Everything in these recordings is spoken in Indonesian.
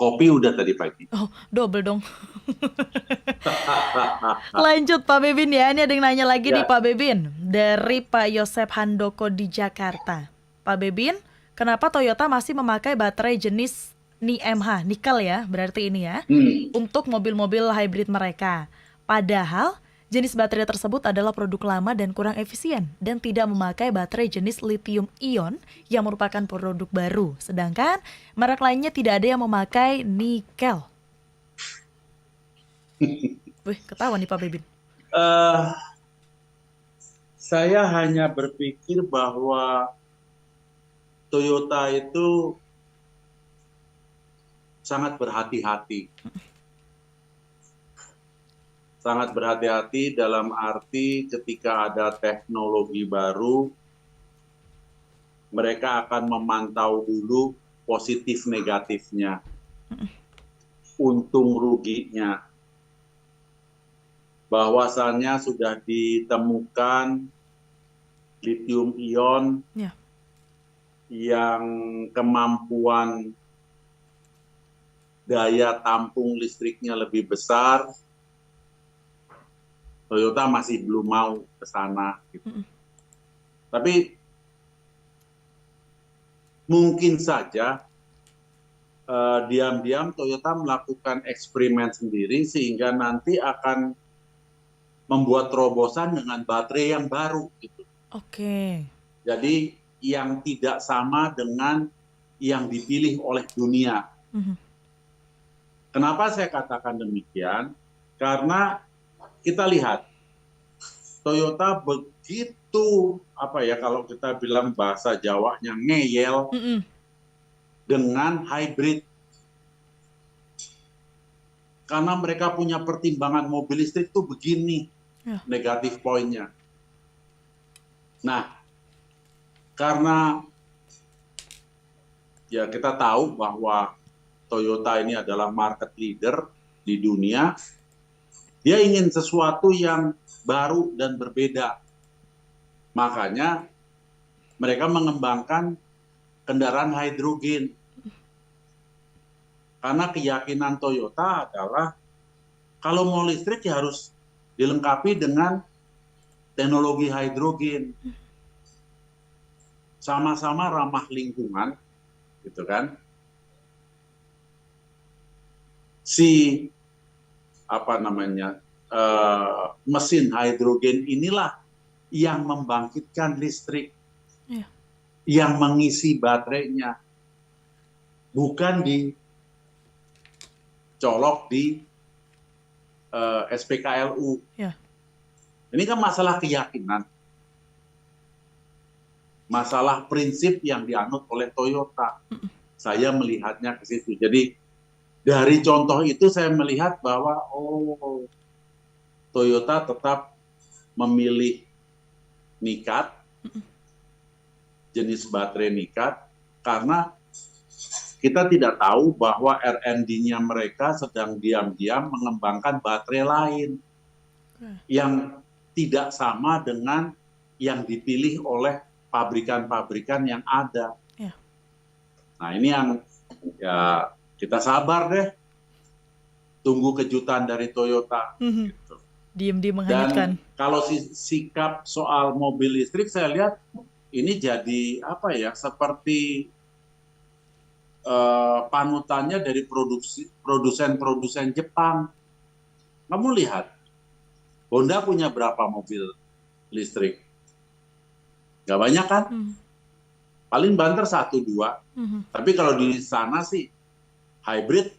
Kopi udah tadi pagi. Oh, double dong. Lanjut Pak Bebin ya, ini ada yang nanya lagi nih Ya, Pak Bebin. Dari Pak Yosep Handoko di Jakarta. Pak Bebin, kenapa Toyota masih memakai baterai jenis NiMH, nikel ya, berarti ini ya, hmm. untuk mobil-mobil hybrid mereka? Padahal jenis baterai tersebut adalah produk lama dan kurang efisien dan tidak memakai baterai jenis lithium ion yang merupakan produk baru. Sedangkan merek lainnya tidak ada yang memakai nikel. Wih, ketawa nih Pak Bebin. Eh, saya hanya berpikir bahwa Toyota itu sangat berhati-hati. Sangat berhati-hati dalam arti ketika ada teknologi baru, mereka akan memantau dulu positif negatifnya, untung ruginya. Bahwasannya sudah ditemukan lithium ion Ya. yang kemampuan daya tampung listriknya lebih besar, Toyota masih belum mau ke sana. Gitu. Tapi mungkin saja diam-diam Toyota melakukan eksperimen sendiri sehingga nanti akan membuat terobosan dengan baterai yang baru. Gitu. Oke. Jadi yang tidak sama dengan yang dipilih oleh dunia. Mhm. Kenapa saya katakan demikian? Karena kita lihat Toyota begitu apa ya kalau kita bilang bahasa Jawanya ngeyel Mhm. dengan hybrid karena mereka punya pertimbangan mobil listrik itu begini Ya. negatif poinnya. Nah, karena ya kita tahu bahwa Toyota ini adalah market leader di dunia, dia ingin sesuatu yang baru dan berbeda. Makanya mereka mengembangkan kendaraan hidrogen. Karena keyakinan Toyota adalah kalau mau listrik ya harus dilengkapi dengan teknologi hidrogen. Sama-sama ramah lingkungan, gitu kan. Si apa namanya mesin hidrogen inilah yang membangkitkan listrik, Ya. yang mengisi baterainya, bukan dicolok di SPKLU. Ya. Ini kan masalah keyakinan, masalah prinsip yang dianut oleh Toyota. Saya melihatnya ke situ. Jadi dari contoh itu saya melihat bahwa Toyota tetap memilih nikat, jenis baterai nikat, karena kita tidak tahu bahwa R&D-nya mereka sedang diam-diam mengembangkan baterai lain yang tidak sama dengan yang dipilih oleh pabrikan-pabrikan yang ada. Ya. Nah ini yang ya kita sabar deh, tunggu kejutan dari Toyota. Mhm. Gitu. Diem-diem menghanyutkan. Dan kalau sikap soal mobil listrik saya lihat ini jadi apa ya seperti panutannya dari produsen-produsen Jepang. Kamu lihat Honda punya berapa mobil listrik? Gak banyak kan? Paling banter 1-2. Tapi kalau di sana sih hybrid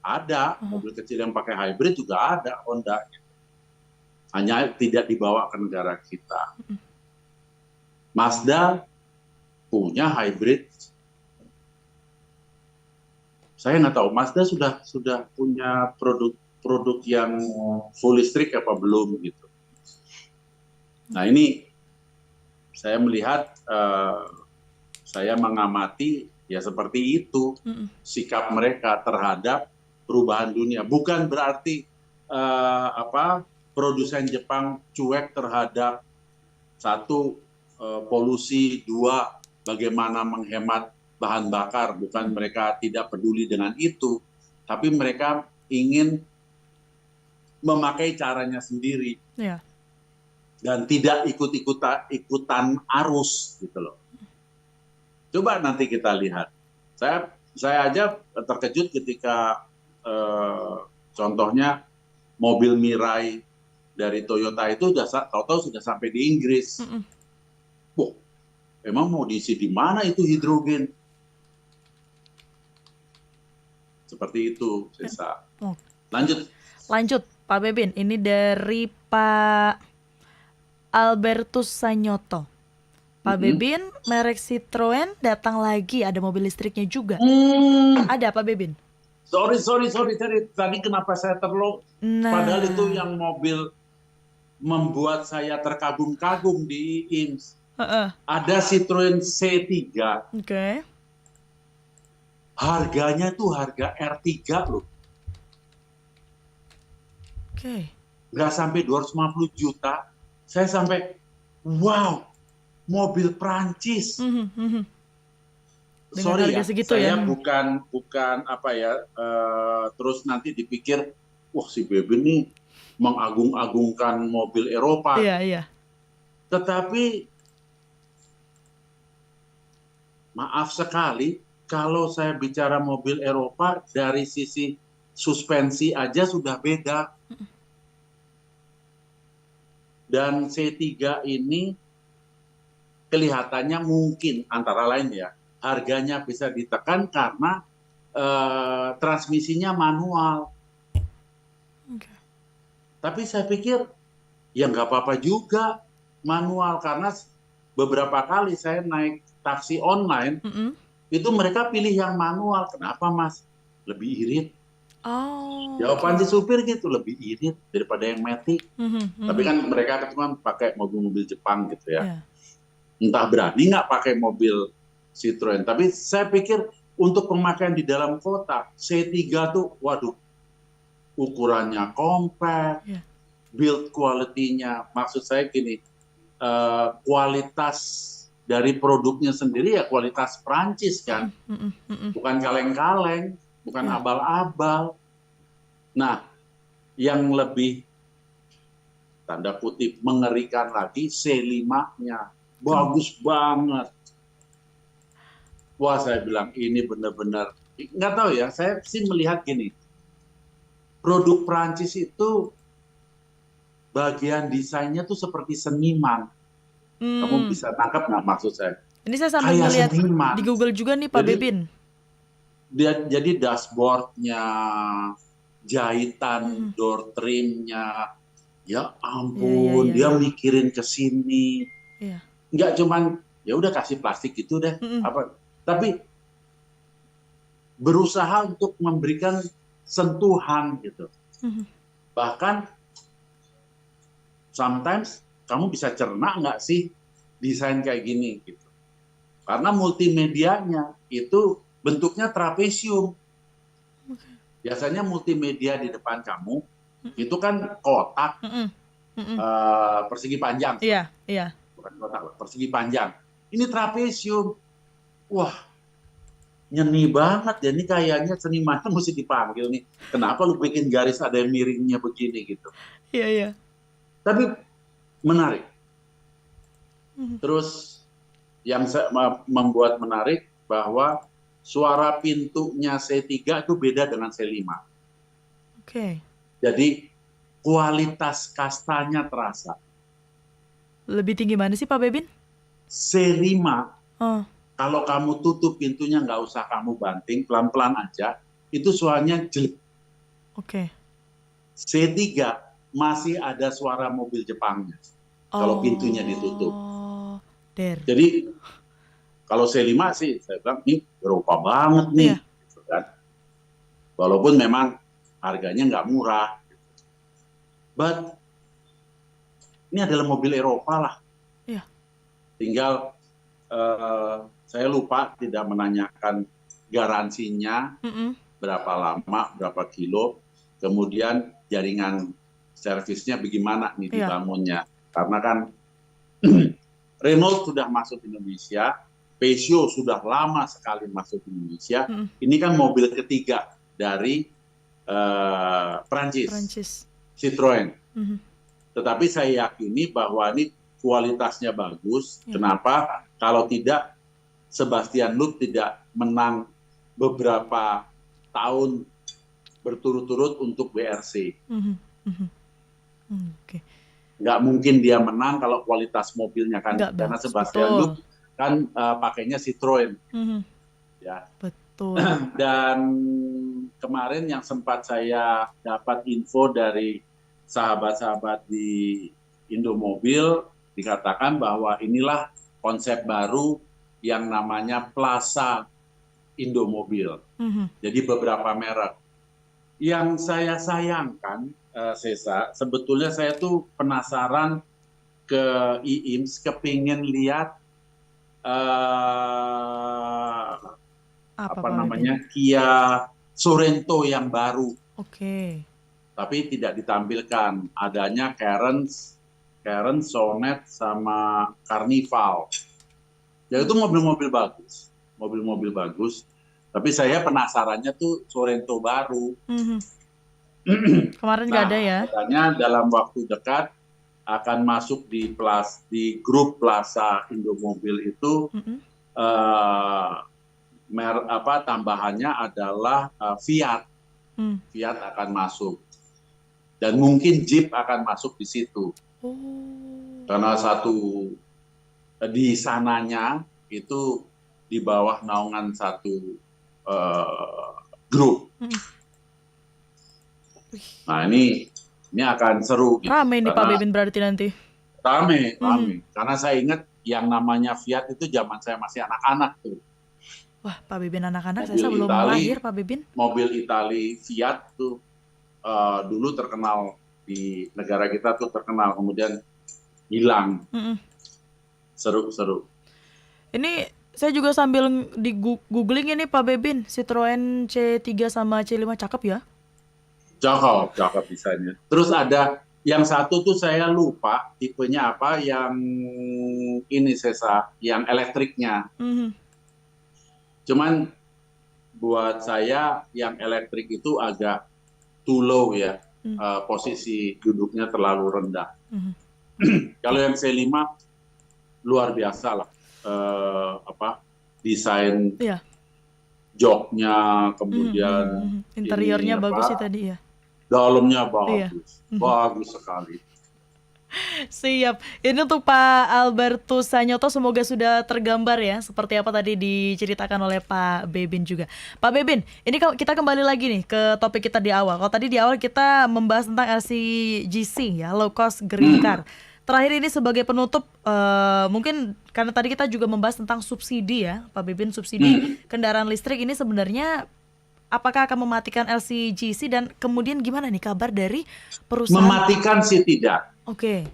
ada, mobil kecil yang pakai hybrid juga ada Honda. Hanya tidak dibawa ke negara kita. Mazda punya hybrid. Saya nggak tahu Mazda sudah punya produk yang full listrik apa belum gitu. Nah ini saya melihat, saya mengamati ya seperti itu sikap mereka terhadap perubahan dunia. Bukan berarti produsen Jepang cuek terhadap satu polusi, dua bagaimana menghemat bahan bakar, bukan mereka tidak peduli dengan itu, tapi mereka ingin memakai caranya sendiri Ya. dan tidak ikutan arus gitu loh. Coba nanti kita lihat. Saya aja terkejut ketika contohnya mobil Mirai dari Toyota itu tahu-tahu sudah sampai di Inggris. Wah, emang mau diisi di mana itu hidrogen? Seperti itu, Sesa. Lanjut, Pak Bebin. Ini dari Pak Albertus Sanyoto. Pak Bebin, merek Citroen datang lagi, ada mobil listriknya juga. Ada, Pak Bebin? Sorry. Tadi kenapa saya Padahal itu yang mobil membuat saya terkagum-kagum di IMS. Ada Citroen C3. Oke. Harganya tuh harga R3 loh. Oke. Nggak sampai 250 juta. Saya sampai, wow, mobil Prancis. Sorry ya, saya bukan apa ya, terus nanti dipikir, wah si Bebin nih mengagung-agungkan mobil Eropa. Iya. Tetapi maaf sekali, kalau saya bicara mobil Eropa dari sisi suspensi aja sudah beda. Dan C3 ini kelihatannya mungkin antara lain ya, harganya bisa ditekan karena transmisinya manual. Tapi saya pikir ya nggak apa-apa juga manual, karena beberapa kali saya naik taksi online, itu mereka pilih yang manual. Kenapa Mas? Lebih irit. Jawaban si supir gitu, lebih irit daripada yang matic. Tapi kan mereka cuma pakai mobil-mobil Jepang gitu ya. Entah berani nggak pakai mobil Citroen. Tapi saya pikir untuk pemakaian di dalam kota, C3 tuh, waduh, ukurannya compact, build quality-nya, maksud saya gini, kualitas dari produknya sendiri ya kualitas Prancis kan, bukan kaleng-kaleng, bukan abal-abal. Nah, yang lebih tanda kutip mengerikan lagi, C5-nya bagus banget. Wah, saya bilang ini benar-benar, nggak tahu ya, saya sih melihat gini, produk Prancis itu bagian desainnya tuh seperti seniman. Kamu bisa tangkap nggak maksud saya? Ini saya sambil ngeliat di Google juga nih Pak Bebin. Jadi dashboardnya, jahitan door trimnya, ya ampun, dia mikirin ke sini. Nggak cuman ya udah kasih plastik gitu deh, tapi berusaha untuk memberikan sentuhan gitu. Bahkan sometimes kamu bisa cerna nggak sih desain kayak gini gitu. Karena multimedianya itu bentuknya trapesium. Biasanya multimedia di depan kamu itu kan kotak persegi panjang. Iya. Bukan kotak, persegi panjang. Ini trapesium. Wah, nyeni banget ya. Ini kayaknya senimannya mesti dipanggil nih. Kenapa lu bikin garis ada yang miringnya begini gitu. Iya. Tapi menarik. Terus yang membuat menarik bahwa suara pintunya C3 itu beda dengan C5. Oke. Jadi kualitas kastanya terasa. Lebih tinggi mana sih Pak Bebin? C5, kalau kamu tutup pintunya nggak usah kamu banting, pelan-pelan aja, itu suaranya jelek. Oke. C3 masih ada suara mobil Jepangnya. Kalau pintunya ditutup. Jadi kalau C5 sih saya bilang ini Eropa banget nih, gitu kan. Walaupun memang harganya nggak murah, but ini adalah mobil Eropa lah. Tinggal saya lupa tidak menanyakan garansinya berapa lama, berapa kilo, kemudian jaringan servisnya bagaimana nih dibangunnya. Karena kan Renault sudah masuk Indonesia, Peugeot sudah lama sekali masuk Indonesia. Ini kan mobil ketiga dari Prancis, Prancis. Citroen. Mhm. Tetapi saya yakini bahwa ini kualitasnya bagus. Ya. Kenapa? Kalau tidak, Sebastian Loeb tidak menang beberapa tahun berturut-turut untuk WRC. Mhm. Mhm. Oke. Nggak mungkin dia menang kalau kualitas mobilnya kan, Nggak karena bagus, Sebastian betul. Loeb kan pakainya Citroen. Mhm. Ya. Betul. Dan kemarin yang sempat saya dapat info dari sahabat-sahabat di Indomobil, dikatakan bahwa inilah konsep baru yang namanya Plaza Indomobil. Mhm. Jadi beberapa merek. Yang saya sayangkan, Sesa, sebetulnya saya tuh penasaran ke IIMS, kepingin lihat Apa Pak Bebin? namanya, Kia Sorento yang baru, Oke. tapi tidak ditampilkan. Adanya Karen, Sonet, sama Carnival. Ya itu mobil-mobil bagus. Tapi saya penasarannya tuh Sorento baru. Mhm. Kemarin nggak Nah, ada ya? katanya dalam waktu dekat akan masuk di grup Plaza Indomobil itu. Mhm. Tambahannya adalah Fiat. Hmm. Fiat akan masuk. Dan mungkin Jeep akan masuk di situ. Oh. Karena di sananya itu di bawah naungan satu grup. Mhm. Nah ini akan seru. Gitu. Rame nih Pak Bebin berarti nanti. Rame. Karena saya ingat yang namanya Fiat itu zaman saya masih anak-anak tuh. Wah, Pak Bebin anak-anak saya belum lahir, Pak Bebin. Mobil Itali Fiat tuh dulu terkenal di negara kita tuh terkenal, kemudian hilang. Seru. Ini saya juga sambil di googling ini Pak Bebin, Citroen C3 sama C5 cakep ya? Cakep desainnya. Terus ada yang satu tuh saya lupa tipenya apa, yang ini Sesa, yang elektriknya. Cuman buat saya yang elektrik itu agak too low ya, posisi duduknya terlalu rendah. Kalau yang C5 luar biasa lah, desain joknya, kemudian interiornya bagus sih tadi ya. Dalamnya bagus sekali. Siap. Ini untuk Pak Albertus Sanyoto, semoga sudah tergambar ya seperti apa tadi diceritakan oleh Pak Bebin juga. Pak Bebin, ini kita kembali lagi nih ke topik kita di awal. Kalau tadi di awal kita membahas tentang LCGC ya, low cost green car. Terakhir ini sebagai penutup, mungkin karena tadi kita juga membahas tentang subsidi ya, Pak Bebin, subsidi kendaraan listrik ini sebenarnya apakah akan mematikan LCGC dan kemudian gimana nih kabar dari perusahaan? Mematikan sih tidak. Oke.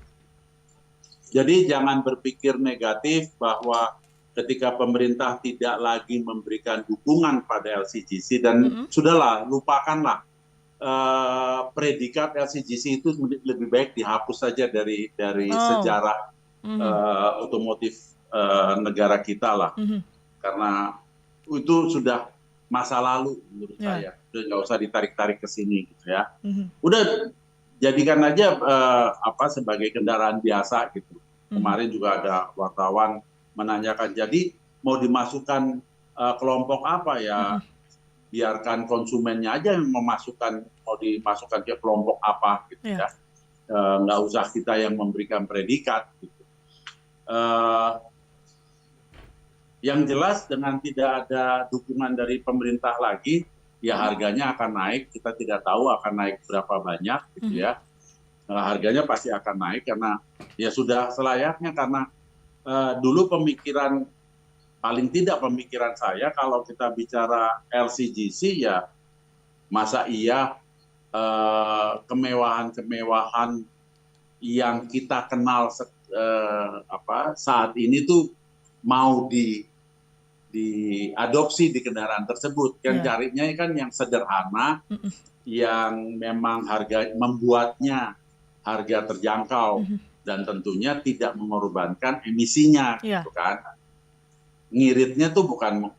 Jadi jangan berpikir negatif bahwa ketika pemerintah tidak lagi memberikan dukungan pada LCGC dan sudahlah, lupakanlah predikat LCGC itu lebih baik dihapus saja dari sejarah otomotif negara kita lah, karena itu sudah masa lalu menurut saya, udah nggak usah ditarik-tarik ke sini gitu ya. Udah jadikan aja sebagai kendaraan biasa gitu. Kemarin juga ada wartawan menanyakan, jadi mau dimasukkan kelompok apa ya? Biarkan konsumennya aja yang mau dimasukkan ke kelompok apa gitu ya. Nggak usah kita yang memberikan predikat gitu. Yang jelas dengan tidak ada dukungan dari pemerintah lagi, ya harganya akan naik. Kita tidak tahu akan naik berapa banyak gitu ya. Harganya pasti akan naik karena ya sudah selayaknya, karena dulu pemikiran saya kalau kita bicara LCGC ya masa iya kemewahan yang kita kenal saat ini tuh mau diadopsi di kendaraan tersebut. Yang carinya kan yang sederhana, yang memang membuatnya harga terjangkau dan tentunya tidak mengorbankan emisinya, gitu kan. Ngiritnya tuh bukan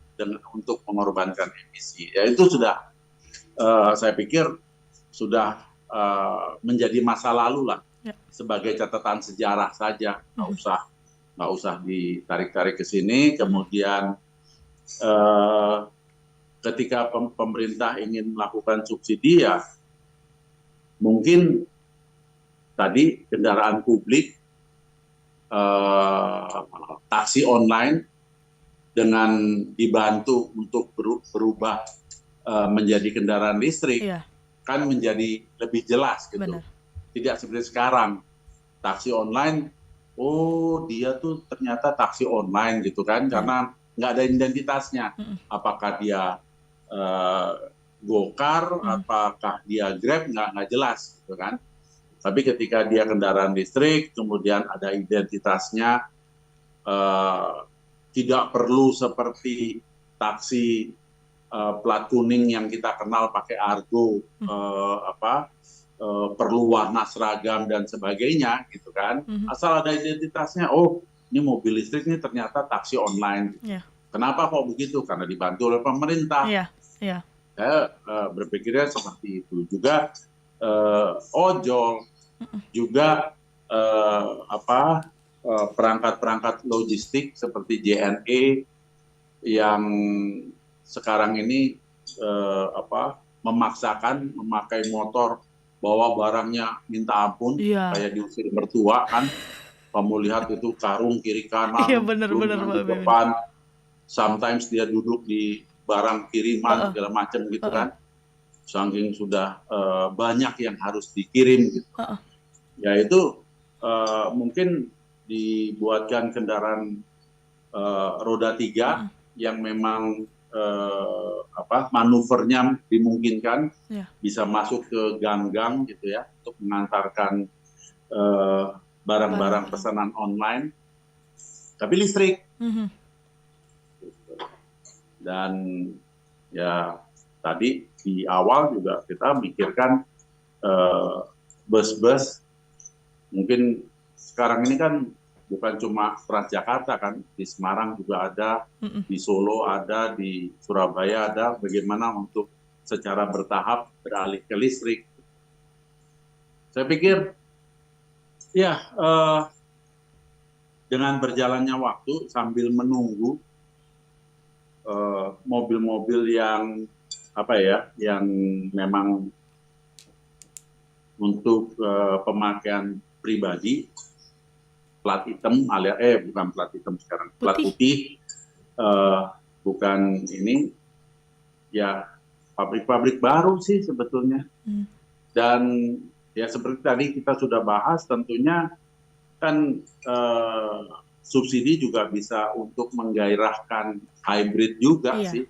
untuk mengorbankan emisi. Ya itu sudah saya pikir sudah menjadi masa lalu lah, Ya. sebagai catatan sejarah saja, nggak usah ditarik-tarik ke sini. Kemudian ketika pemerintah ingin melakukan subsidi, ya mungkin tadi kendaraan publik, taksi online dengan dibantu untuk berubah menjadi kendaraan listrik, Iya, kan menjadi lebih jelas gitu. benar. Tidak seperti sekarang, taksi online, oh dia tuh ternyata taksi online gitu kan, karena nggak ada identitasnya. Apakah dia Gokar, apakah dia Grab, nggak jelas gitu kan. Tapi ketika dia kendaraan listrik, kemudian ada identitasnya, tidak perlu seperti taksi plat kuning yang kita kenal pakai argo, perlu warna seragam dan sebagainya, gitu kan. Asal ada identitasnya, oh ini mobil listrik ini ternyata taksi online. Iya, Kenapa kok begitu? Karena dibantu oleh pemerintah. iya, iya. Saya berpikirnya seperti itu. Juga ojol, juga perangkat-perangkat logistik seperti JNE yang sekarang ini memaksakan memakai motor, bawa barangnya minta ampun, Iya. kayak diusir mertua kan. Kamu lihat itu karung kiri Iya, kanan, benar-benar belum Pak di Mimin. depan. Sometimes dia duduk di barang kiriman segala macam gitu kan. Saking sudah banyak yang harus dikirim gitu. Ya itu mungkin dibuatkan kendaraan roda 3 yang memang manuvernya dimungkinkan, bisa masuk ke gang-gang gitu ya, untuk mengantarkan barang-barang pesanan online, tapi listrik. Dan ya tadi di awal juga kita mikirkan bus-bus, mungkin sekarang ini kan bukan cuma Transjakarta kan, di Semarang juga ada, di Solo ada, di Surabaya ada, bagaimana untuk secara bertahap beralih ke listrik. Saya pikir ya dengan berjalannya waktu sambil menunggu mobil-mobil yang yang memang untuk pemakaian pribadi, plat hitam bukan plat hitam sekarang, plat putih, bukan ini, ya pabrik-pabrik baru sih sebetulnya. Dan ya seperti tadi kita sudah bahas, tentunya kan subsidi juga bisa untuk menggairahkan hybrid juga sih.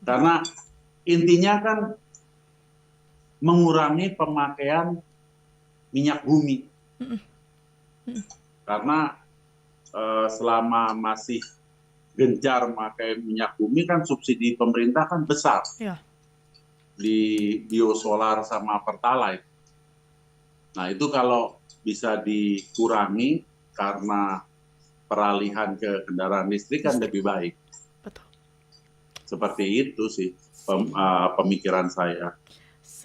Karena intinya kan mengurangi pemakaian minyak bumi. Karena selama masih gencar memakai minyak bumi kan subsidi pemerintah kan besar. Di biosolar sama pertalite. Nah itu kalau bisa dikurangi karena peralihan ke kendaraan listrik kan lebih baik. Betul. Seperti itu sih pemikiran saya.